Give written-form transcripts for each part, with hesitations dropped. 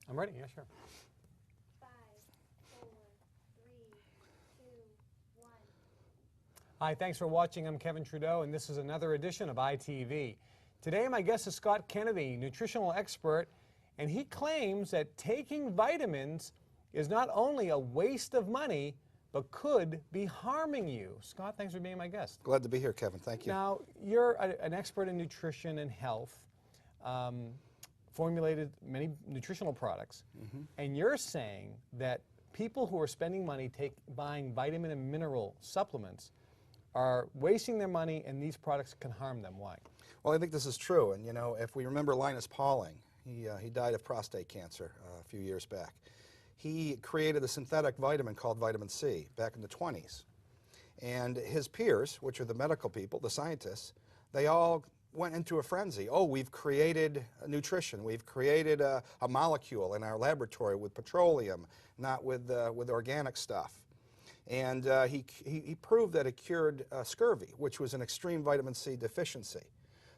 I'm ready. Yeah, sure. 5, 4, 3, 2, 1. Hi, thanks for watching. I'm Kevin Trudeau, and this is another edition of ITV. Today, my guest is Scott Kennedy, nutritional expert, and he claims that taking vitamins is not only a waste of money, but could be harming you. Scott, thanks for being my guest. Glad to be here, Kevin. Thank you. Now, you're an expert in nutrition and health, formulated many nutritional products, and you're saying that people who are spending money buying vitamin and mineral supplements are wasting their money, and these products can harm them. Why? Well, I think this is true, and you know, if we remember Linus Pauling, he died of prostate cancer a few years back. He created a synthetic vitamin called vitamin C back in the 20s. And his peers, which are the medical people, the scientists, they all went into a frenzy. Oh, we've created nutrition. We've created a molecule in our laboratory with petroleum, not with organic stuff. And he proved that it cured scurvy, which was an extreme vitamin C deficiency.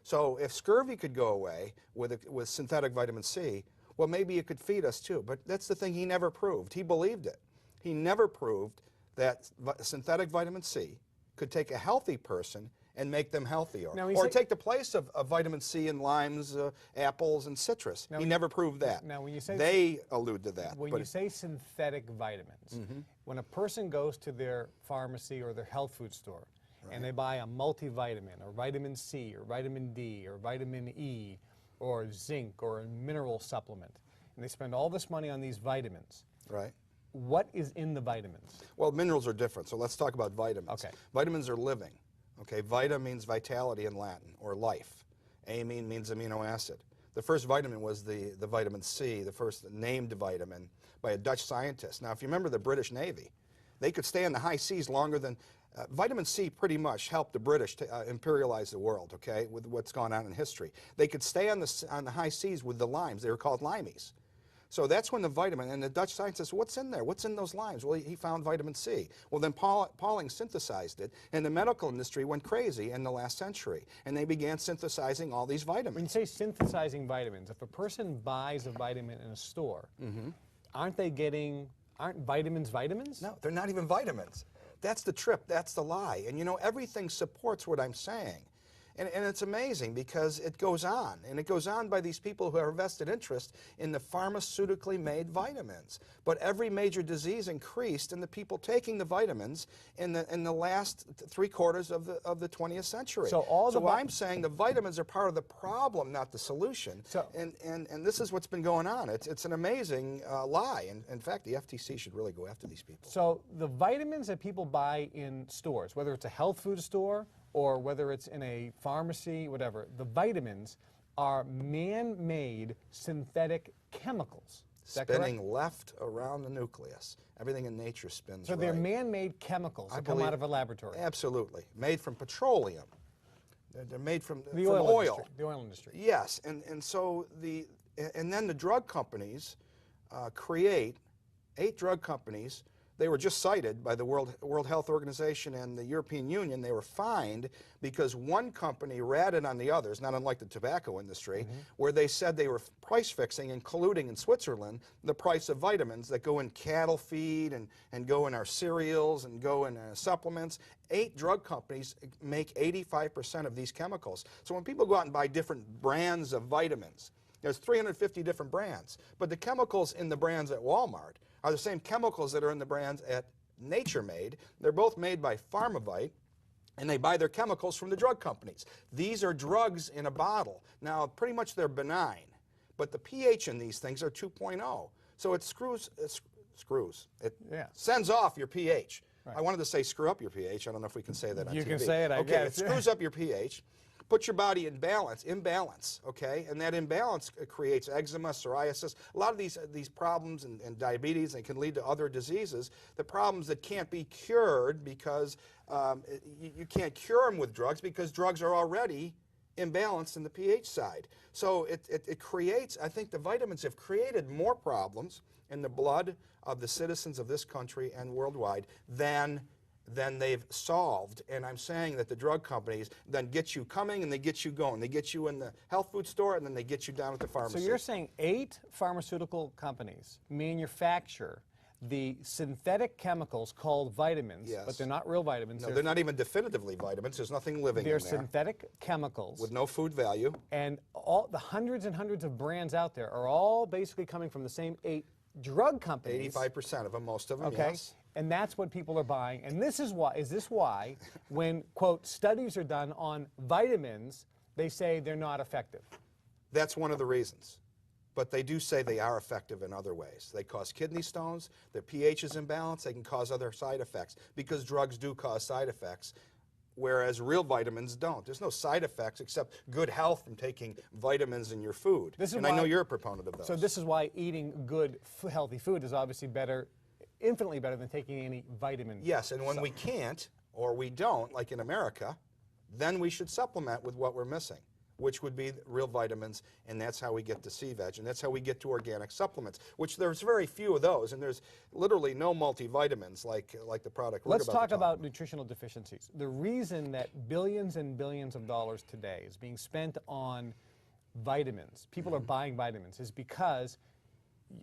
So if scurvy could go away with synthetic vitamin C, well, maybe it could feed us too. But that's the thing he never proved. He believed it. He never proved that synthetic vitamin C could take a healthy person and make them healthier, or take the place of vitamin C in limes, apples, and citrus. He never proved that. Now, when you say they allude to that. When you say synthetic vitamins, when a person goes to their pharmacy or their health food store, and they buy a multivitamin, or vitamin C, or vitamin D, or vitamin E, or zinc, or a mineral supplement, and they spend all this money on these vitamins. Right. What is in the vitamins? Well, minerals are different, so let's talk about vitamins. Okay. Vitamins are living. Okay, vita means vitality in Latin, or life. Amine means amino acid. The first vitamin was the vitamin C, the first named vitamin by a Dutch scientist. Now, if you remember the British Navy, they could stay in the high seas longer than... vitamin C pretty much helped the British to imperialize the world, okay, with what's gone on in history. They could stay on the high seas with the limes. They were called limeys. So that's when the vitamin, and the Dutch scientist, what's in there? What's in those limes? Well, he found vitamin C. Well, then Pauling synthesized it, and the medical industry went crazy in the last century, and they began synthesizing all these vitamins. When you say synthesizing vitamins, if a person buys a vitamin in a store, aren't vitamins vitamins? No, they're not even vitamins. That's the trip, that's the lie. And you know, everything supports what I'm saying. And it's amazing because it goes on, and it goes on by these people who have vested interest in the pharmaceutically made vitamins. But every major disease increased in the people taking the vitamins in the last 3/4 of the 20th century. So I'm saying the vitamins are part of the problem, not the solution. So, and this is what's been going on. It's an amazing lie. And in fact, the FTC should really go after these people. So the vitamins that people buy in stores, whether it's a health food store or whether it's in a pharmacy, whatever, the vitamins are man-made synthetic chemicals. Spinning left around the nucleus. Everything in nature spins So they're man-made chemicals that come out of a laboratory. Absolutely. Made from petroleum. They're made from oil. Industry, the oil industry. Yes, and so and then the drug companies create 8 drug companies. They were just cited by the World Health Organization and the European Union. They were fined because one company ratted on the others, not unlike the tobacco industry, where they said they were price fixing and colluding in Switzerland the price of vitamins that go in cattle feed and go in our cereals and go in supplements. 8 drug companies make 85% of these chemicals. So when people go out and buy different brands of vitamins, there's 350 different brands, but the chemicals in the brands at Walmart are the same chemicals that are in the brands at Nature Made. They're both made by Pharmavite, and they buy their chemicals from the drug companies. These are drugs in a bottle. Now, pretty much they're benign, but the pH in these things are 2.0. So it sends off your pH. Right. I wanted to say screw up your pH. I don't know if we can say that on TV. You can say it, I guess. Okay, it screws up your pH. Put your body in imbalance, okay? And that imbalance creates eczema, psoriasis, a lot of these problems and diabetes, and can lead to other diseases. The problems that can't be cured because you can't cure them with drugs because drugs are already imbalanced in the pH side. So it creates, I think the vitamins have created more problems in the blood of the citizens of this country and worldwide than then they've solved. And I'm saying that the drug companies then get you coming and they get you going. They get you in the health food store and then they get you down at the pharmacy. So you're saying 8 pharmaceutical companies manufacture the synthetic chemicals called vitamins, Yes. but they're not real vitamins. No, they're not even definitively vitamins. There's nothing living in They're there. synthetic chemicals. With no food value. And all the hundreds and hundreds of brands out there are all basically coming from the same 8 drug companies. 85% of them, most of them, Okay. yes. And that's what people are buying. And this is why when, quote, studies are done on vitamins, they say they're not effective. That's one of the reasons. But they do say they are effective in other ways. They cause kidney stones, their pH is imbalanced, they can cause other side effects because drugs do cause side effects, whereas real vitamins don't. There's no side effects except good health from taking vitamins in your food. And I know you're a proponent of those. So this is why eating good, healthy food is obviously better, infinitely better than taking any vitamin. Yes, and when we can't, or we don't, like in America, then we should supplement with what we're missing, which would be real vitamins, and that's how we get to Sea Veg, and that's how we get to organic supplements, which there's very few of those, and there's literally no multivitamins like the product we're Let's about to talk about nutritional deficiencies. The reason that billions and billions of dollars today is being spent on vitamins, people are buying vitamins, is because,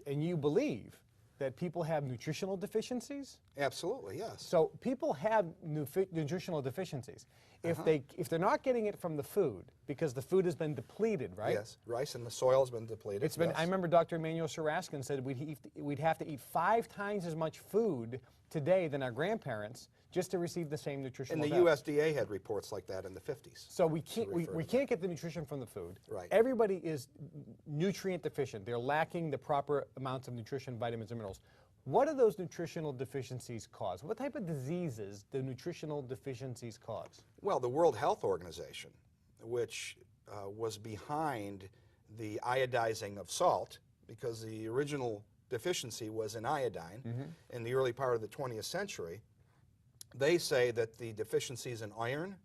and you believe, that people have nutritional deficiencies? Absolutely, yes. So people have nutritional deficiencies. If they're not getting it from the food, because the food has been depleted, right? Yes, rice and the soil has been depleted. It's been. Yes. I remember Dr. Emmanuel Saraskin said we'd have to eat 5 times as much food today than our grandparents just to receive the same nutritional And the value. USDA had reports like that in the 50s. So we can't get the nutrition from the food. Right. Everybody is nutrient deficient. They're lacking the proper amounts of nutrition, vitamins, and minerals. What do those nutritional deficiencies cause? What type of diseases do nutritional deficiencies cause? Well, the World Health Organization, which was behind the iodizing of salt, because the original deficiency was in iodine in the early part of the 20th century, they say that the deficiencies in iron,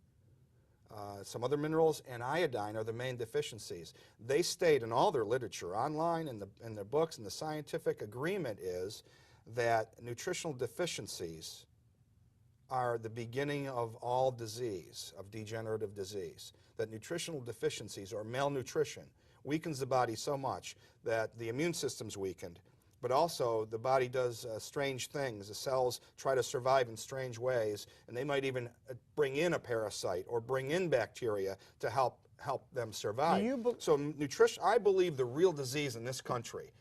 some other minerals, and iodine are the main deficiencies. They state in all their literature, online, in their books, and the scientific agreement is that nutritional deficiencies are the beginning of all disease, of degenerative disease. That nutritional deficiencies or malnutrition weakens the body so much that the immune system's weakened, but also the body does strange things. The cells try to survive in strange ways, and they might even bring in a parasite or bring in bacteria to help them survive. So nutrition, I believe the real disease in this country,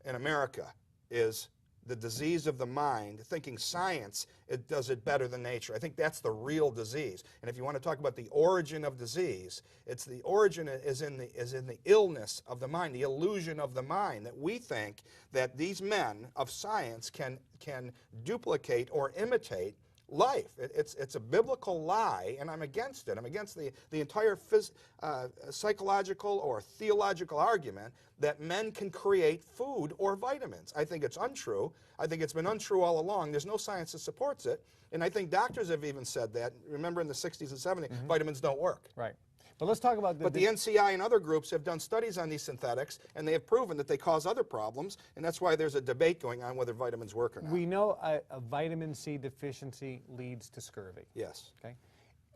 in America, is the disease of the mind, thinking science does it better than nature. I think that's the real disease. And if you want to talk about the origin of disease, it's the origin is in the illness of the mind, the illusion of the mind, that we think that these men of science can duplicate or imitate life. It's a biblical lie, and I'm against it. I'm against the entire psychological or theological argument that men can create food or vitamins. I think it's untrue. I think it's been untrue all along. There's no science that supports it, and I think doctors have even said that. Remember in the 60s and 70s, vitamins don't work. Right. But let's talk about But the NCI and other groups have done studies on these synthetics, and they have proven that they cause other problems, and that's why there's a debate going on whether vitamins work or not. We know a vitamin C deficiency leads to scurvy. Yes. Okay.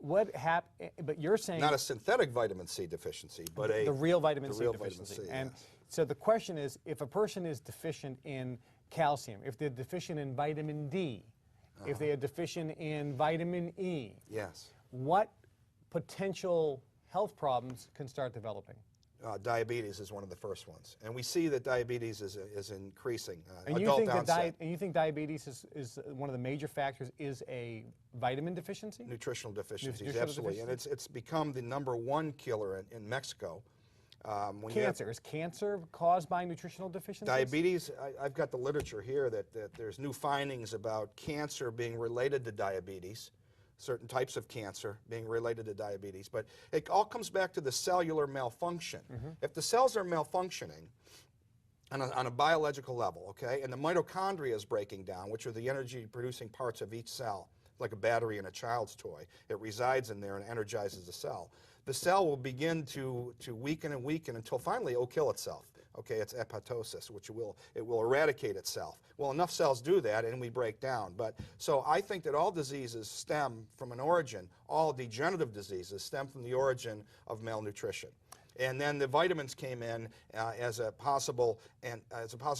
But you're saying not a synthetic vitamin C deficiency, but the real vitamin C real deficiency. Vitamin C, and yes. so the question is, if a person is deficient in calcium, if they're deficient in vitamin D, if they are deficient in vitamin E, yes, what potential health problems can start developing? Diabetes is one of the first ones, and we see that diabetes is increasing. And adult you think onset. and you think diabetes is one of the major factors is a vitamin deficiency? Nutritional deficiencies, Nutritional absolutely, deficiency? and it's become the #1 killer in Mexico. Cancer. Is cancer caused by nutritional deficiencies? Diabetes, I've got the literature here that there's new findings about cancer being related to diabetes, certain types of cancer being related to diabetes, but it all comes back to the cellular malfunction. If the cells are malfunctioning on a biological level, okay, and the mitochondria is breaking down, which are the energy-producing parts of each cell, like a battery in a child's toy. It resides in there and energizes the cell. The cell will begin to weaken and weaken until finally it will kill itself. Okay, it's apoptosis, which it will eradicate itself. Well, enough cells do that, and we break down. But so I think that all diseases stem from an origin. All degenerative diseases stem from the origin of malnutrition. And then the vitamins came in as a possible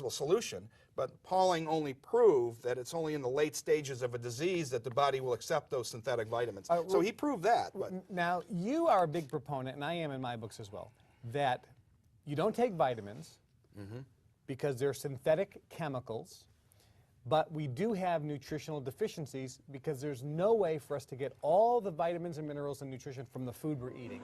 solution. But Pauling only proved that it's only in the late stages of a disease that the body will accept those synthetic vitamins. So he proved that. But now, you are a big proponent, and I am in my books as well, that you don't take vitamins because they're synthetic chemicals, but we do have nutritional deficiencies because there's no way for us to get all the vitamins and minerals and nutrition from the food we're eating.